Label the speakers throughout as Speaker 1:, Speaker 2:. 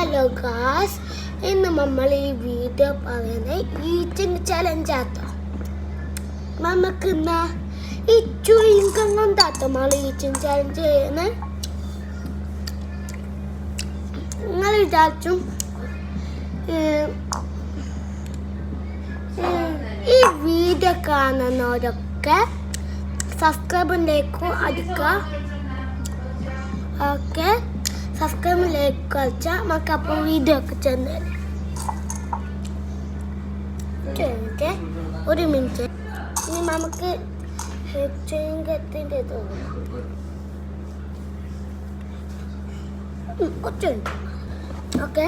Speaker 1: Hello guys, ഇന്ന് നമ്മൾ ഈ വീഡിയോ പറയുന്നത് ഈറ്റിംഗ് ചലഞ്ച് ആട്ടോ. നമുക്ക് ഇന്ന് ഈ ചുയിങ്കം കൊണ്ടാട്ടോ നമ്മൾ ഈറ്റിംഗ് ചലഞ്ച് ചെയ്യുന്നത്. നിങ്ങൾ വിചാരിച്ചും ഈ വീഡിയോ കാണുന്നവരൊക്കെ സബ്സ്ക്രൈബിലേക്കും അടിക്കുക. ഓക്കെ, സബ്സ്ക്രൈബിലേക്ക് കളിച്ചാൽ നമുക്ക് അപ്പോൾ വീഡിയോ ഒക്കെ ചെന്ന് ഒരു മിനിറ്റ്. ഇനി നമുക്ക് ചുങ്കത്തിൻ്റെ കുറച്ചുണ്ട്. ഓക്കെ,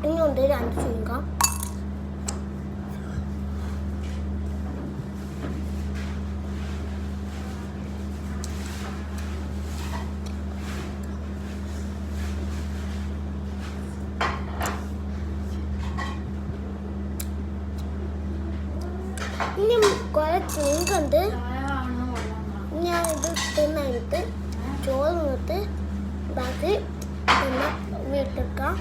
Speaker 1: ഇനിയുണ്ട് 2 ചുങ്കം. ഇനി കുറെ ചുങ്കുണ്ട്. ഞാൻ ഇത് തിന്നിട്ട് ചോറ് നിന്നിട്ട് ബാക്കി പിന്നെ വീട്ടിക്കാം.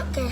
Speaker 1: ഓക്കെ.